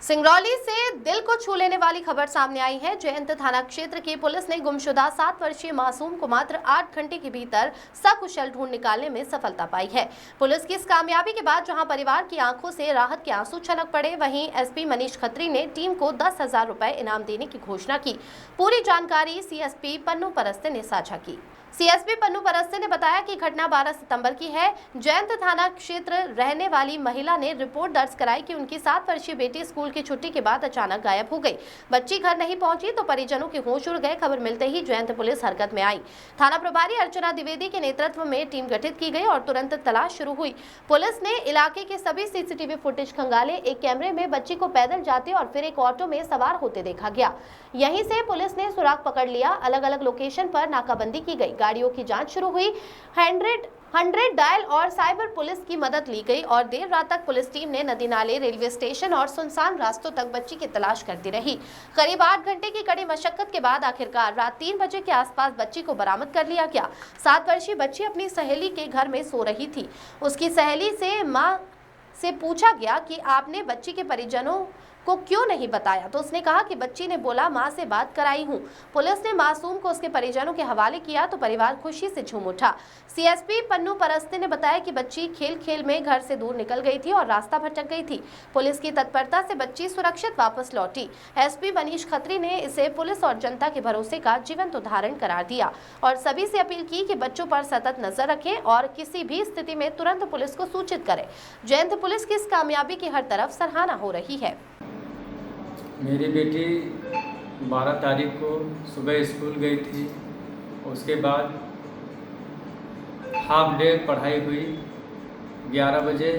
सिंगरौली से दिल को छू लेने वाली खबर सामने आई है। जयंत थाना क्षेत्र की पुलिस ने गुमशुदा 7 वर्षीय मासूम को मात्र 8 घंटे के भीतर सकुशल ढूंढ निकालने में सफलता पाई है। पुलिस की इस कामयाबी के बाद जहां परिवार की आंखों से राहत के आंसू छलक पड़े, वहीं एसपी मनीष खत्री ने टीम को 10,000 रुपए इनाम देने की घोषणा की। पूरी जानकारी सीएसपी पन्नू परस्ते ने साझा की। सीएसपी पन्नू परस्ते ने बताया कि घटना 12 सितंबर की है। जयंत थाना क्षेत्र रहने वाली महिला ने रिपोर्ट दर्ज कराई कि उनकी 7 वर्षीय बेटी स्कूल की छुट्टी के बाद अचानक गायब हो गई। बच्ची घर नहीं पहुंची तो परिजनों के होश उड़ गए। खबर मिलते ही जयंत पुलिस हरकत में आई। थाना प्रभारी अर्चना द्विवेदी के नेतृत्व में टीम गठित की गई और तुरंत तलाश शुरू हुई। पुलिस ने इलाके के सभी सीसीटीवी फुटेज खंगाले। एक कैमरे में बच्ची को पैदल जाते और फिर एक ऑटो में सवार होते देखा गया। यहीं से पुलिस ने सुराग पकड़ लिया। अलग अलग लोकेशन पर नाकाबंदी की गई, गाड़ियों की जांच शुरू हुई। 100 डायल और साइबर पुलिस की मदद ली गई और देर रात तक पुलिस टीम ने नदी नाले, रेलवे स्टेशन और सुनसान रास्तों तक बच्ची की तलाश करती रही। करीब 8 घंटे की कड़ी मशक्कत के बाद आखिरकार रात 3 बजे के आसपास बच्ची को बरामद कर लिया गया। 7 वर्षीय बच्ची अपनी सहेली के घर में सो रही थी। उसकी सहेली से मां से पूछा गया कि आपने बच्ची के परिजनों को क्यों नहीं बताया, तो उसने कहा कि बच्ची ने बोला मां से बात कराई हूं। पुलिस ने मासूम को उसके परिजनों के हवाले किया तो परिवार खुशी से झूम उठा। सीएसपी पन्नू परस्ते ने बताया कि बच्ची खेल खेल में घर से दूर निकल गई थी और रास्ता भटक गई थी। पुलिस की तत्परता से बच्ची सुरक्षित वापस लौटी। एसपी मनीष खत्री ने इसे पुलिस और जनता के भरोसे का जीवंत उदाहरण करार दिया और सभी से अपील की कि बच्चों पर सतत नजर रखें और किसी भी स्थिति में तुरंत पुलिस को सूचित करें। जयंत पुलिस की इस कामयाबी की हर तरफ सराहना हो रही है। मेरी बेटी 12 तारीख को सुबह स्कूल गई थी। उसके बाद हाफ डे पढ़ाई हुई। 11 बजे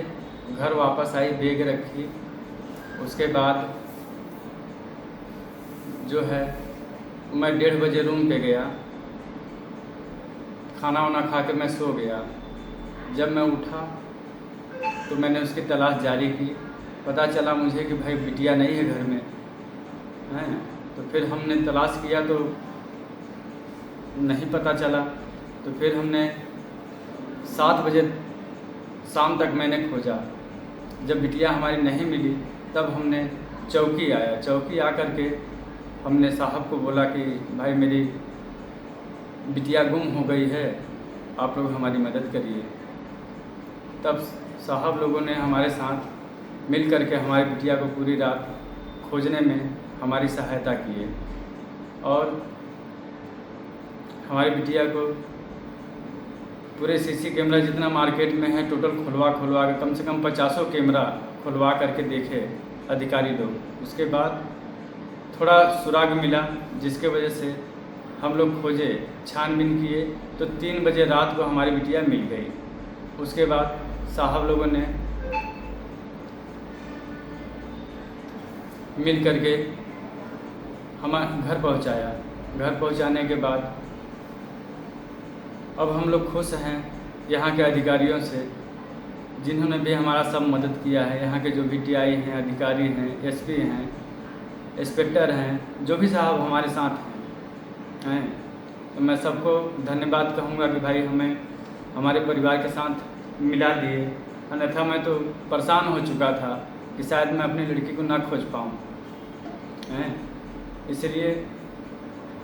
घर वापस आई, बैग रखी। उसके बाद जो है मैं 1:30 बजे रूम पे गया। खाना वाना खा के मैं सो गया। जब मैं उठा तो मैंने उसकी तलाश जारी की। पता चला मुझे कि भाई बिटिया नहीं है घर में हैं। तो फिर हमने तलाश किया तो नहीं पता चला। तो फिर हमने 7 बजे शाम तक मैंने खोजा। जब बिटिया हमारी नहीं मिली तब हमने चौकी आया। चौकी आकर के हमने साहब को बोला कि भाई मेरी बिटिया गुम हो गई है, आप लोग हमारी मदद करिए। तब साहब लोगों ने हमारे साथ मिल कर के हमारी बिटिया को पूरी रात खोजने में हमारी सहायता की है और हमारी बिटिया को पूरे सीसी कैमरा जितना मार्केट में है टोटल खुलवा के कम से कम 50 कैमरा खुलवा करके देखे अधिकारी लोग। उसके बाद थोड़ा सुराग मिला जिसके वजह से हम लोग खोजे, छानबीन किए तो 3 बजे रात को हमारी बिटिया मिल गई। उसके बाद साहब लोगों ने मिल करके हमारे घर पहुंचाया। घर पहुंचाने के बाद अब हम लोग खुश हैं यहाँ के अधिकारियों से, जिन्होंने भी हमारा सब मदद किया है। यहाँ के जो VTI हैं, अधिकारी हैं, SP हैं, इंस्पेक्टर हैं, जो भी साहब हमारे साथ हैं, तो मैं सबको धन्यवाद कहूँगा कि भाई हमें हमारे परिवार के साथ मिला दिए। अन्यथा मैं तो परेशान हो चुका था कि शायद मैं अपनी लड़की को ना खोज पाऊँ हैं। इसलिए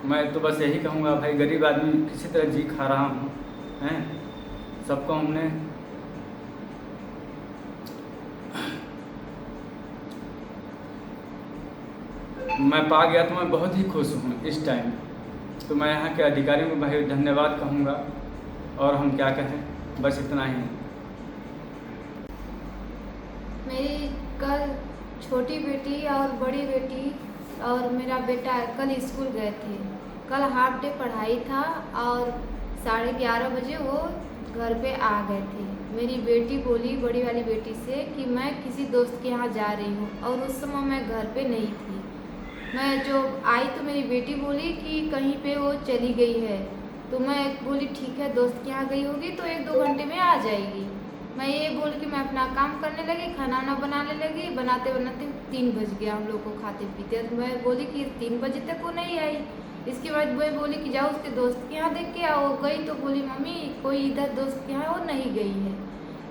मैं तो बस यही कहूँगा भाई गरीब आदमी किसी तरह जी खा रहा हूँ हैं। सबको हमने मैं पा गया तो मैं बहुत ही खुश हूँ इस टाइम। तो मैं यहाँ के अधिकारियों को भाई धन्यवाद कहूँगा और हम क्या कहें, बस इतना ही। मेरी कल छोटी बेटी और बड़ी बेटी और मेरा बेटा कल स्कूल गए थे। कल हाफ डे पढ़ाई था और 11:30 बजे वो घर पे आ गए थे। मेरी बेटी बोली बड़ी वाली बेटी से कि मैं किसी दोस्त के यहाँ जा रही हूँ और उस समय मैं घर पे नहीं थी। मैं जो आई तो मेरी बेटी बोली कि कहीं पे वो चली गई है। तो मैं बोली ठीक है, दोस्त के यहाँ गई होगी तो 1-2 घंटे में आ जाएगी। मैं ये बोल के मैं अपना काम करने लगी, खाना वाना बनाने लगी। बनाते बनाते 3 बज गया हम लोग को खाते पीते। तो मैं बोली कि 3 बजे तक वो नहीं आई। इसके बाद वो बोली कि जाओ उसके दोस्त के यहाँ देख के आओ। गई तो बोली मम्मी कोई इधर दोस्त के यहाँ वो नहीं गई है।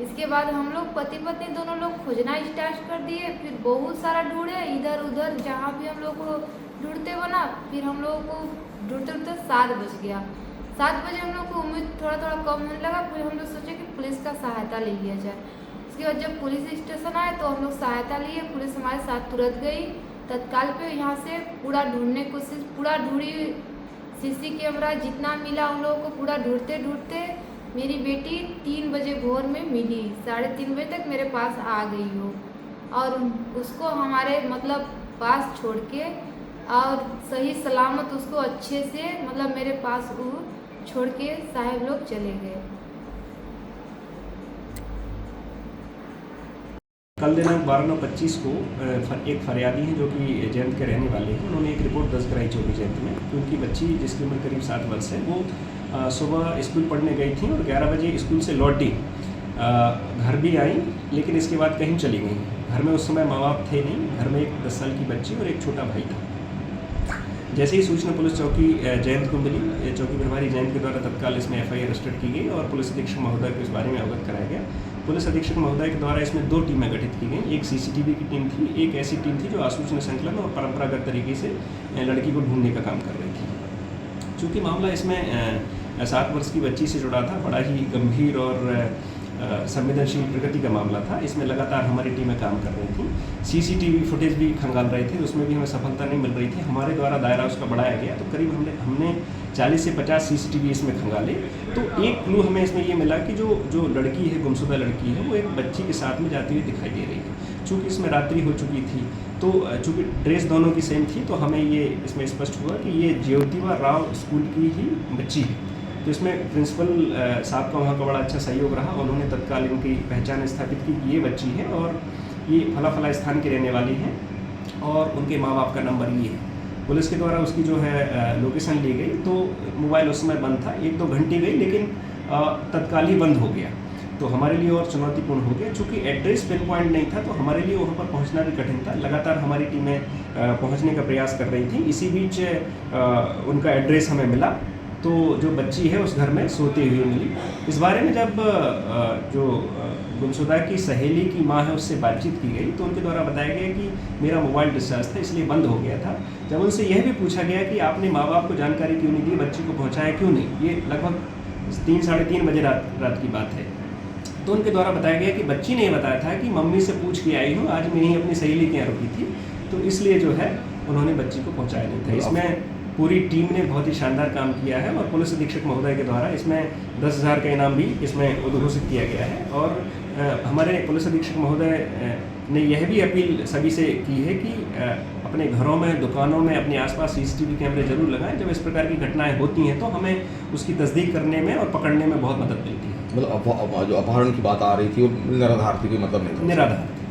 इसके बाद हम लोग पति पत्नी दोनों लोग खोजना स्टार्ट कर दिए। फिर बहुत सारा ढूंढे इधर उधर, जहाँ भी हम लोग को ढूंढते बना। फिर हम लोग को ढूंढते ढूंढते 7 बज गया। 7 बजे हम लोग को उम्मीद थोड़ा थोड़ा कम होने लगा। फिर हम लोग सोचे कि पुलिस का सहायता ले लिया जाए। उसके बाद जब पुलिस स्टेशन आए तो हम लोग सहायता लिए। पुलिस हमारे साथ तुरंत गई तत्काल पे। यहाँ से पूरा ढूंढने की कोशिश, पूरा ढूंढी, सीसी कैमरा जितना मिला उन लोगों को पूरा ढूंढते ढूंढते मेरी बेटी 3 बजे भोर में मिली। 3:30 बजे तक मेरे पास आ गई हो और उसको हमारे मतलब पास छोड़ के और सही सलामत उसको अच्छे से मतलब मेरे पास वो छोड़ के साहब लोग चले गए। कल दिनांक 12/9/25 को एक फरियादी हैं जो कि जयंत के रहने वाले हैं। उन्होंने एक रिपोर्ट दर्ज कराई चौकी जयंत में कि उनकी बच्ची जिसकी उम्र करीब 7 वर्ष है वो सुबह स्कूल पढ़ने गई थी और 11 बजे स्कूल से लौटी, घर भी आई, लेकिन इसके बाद कहीं चली गई। घर में उस समय माँ बाप थे नहीं। घर में एक 10 साल की बच्ची और एक छोटा भाई था। जैसे ही सूचना पुलिस चौकी जयंत को मिली, चौकी प्रभारी जयंत के द्वारा तत्काल इसमें FIR रजिस्टर्ड की गई और पुलिस अधीक्षक महोदय को इस बारे में अवगत कराया गया। पुलिस अधीक्षक महोदय के द्वारा इसमें 2 टीमें गठित की गई। एक CCTV की टीम थी, एक ऐसी टीम थी जो आसूचना संकलन और परंपरागत तरीके से लड़की को ढूंढने का काम कर रही थी। चूँकि मामला इसमें 7 वर्ष की बच्ची से जुड़ा था, बड़ा ही गंभीर और संवेदनशील प्रकृति का मामला था। इसमें लगातार हमारी टीमें काम कर रही थी। CCTV फुटेज भी खंगाल रहे थे, उसमें भी हमें सफलता नहीं मिल रही थी। हमारे द्वारा दायरा उसका बढ़ाया गया तो करीब हमने 40 से 50 CCTV इसमें खंगाले। तो एक क्लू हमें इसमें ये मिला कि जो लड़की है, गुमशुदा लड़की है, वो एक बच्ची के साथ में जाती हुई दिखाई दे रही है। चूँकि इसमें रात्रि हो चुकी थी तो चूँकि ड्रेस दोनों की सेम थी तो हमें ये इसमें स्पष्ट हुआ कि ये ज्योतिबा राव स्कूल की ही बच्ची है। तो इसमें प्रिंसिपल साहब का वहाँ का बड़ा अच्छा सहयोग रहा। उन्होंने तत्काल इनकी पहचान स्थापित की कि ये बच्ची है और ये फला स्थान की रहने वाली है और उनके माँ बाप का नंबर ये है। पुलिस के द्वारा उसकी जो है लोकेशन ली गई तो मोबाइल उस समय बंद था। 1-2 घंटे गई लेकिन तत्काल ही बंद हो गया। तो हमारे लिए और चुनौतीपूर्ण हो गया। चूँकि एड्रेस पिन पॉइंट नहीं था तो हमारे लिए वहाँ पर पहुँचना भी कठिन था। लगातार हमारी टीमें पहुँचने का प्रयास कर रही थी। इसी बीच उनका एड्रेस हमें मिला तो जो बच्ची है उस घर में सोते हुए मिली। इस बारे में जब जो गुमशुदा की सहेली की माँ है उससे बातचीत की गई तो उनके द्वारा बताया गया कि मेरा मोबाइल डिस्चार्ज था इसलिए बंद हो गया था। जब उनसे यह भी पूछा गया कि आपने माँ बाप को जानकारी क्यों नहीं दी, बच्ची को पहुँचाया क्यों नहीं, ये लगभग 3-3:30 बजे रात की बात है, तो उनके द्वारा बताया गया कि बच्ची ने बताया था कि मम्मी से पूछ के आई हूँ, आज मैं यहीं अपनी सहेली के यहाँ रुकी थी, तो इसलिए जो है उन्होंने बच्ची को पहुँचाया नहीं था। इसमें पूरी टीम ने बहुत ही शानदार काम किया है और पुलिस अधीक्षक महोदय के द्वारा इसमें 10,000 का इनाम भी इसमें उद्घोषित किया गया है। और हमारे पुलिस अधीक्षक महोदय ने यह भी अपील सभी से की है कि अपने घरों में, दुकानों में, अपने आसपास CCTV कैमरे जरूर लगाएं। जब इस प्रकार की घटनाएं होती हैं तो हमें उसकी तस्दीक करने में और पकड़ने में बहुत मदद मिलती है। मतलब जो अपहरण की बात आ रही थी वो निराधार थी, कोई मतलब नहीं था? निराधार।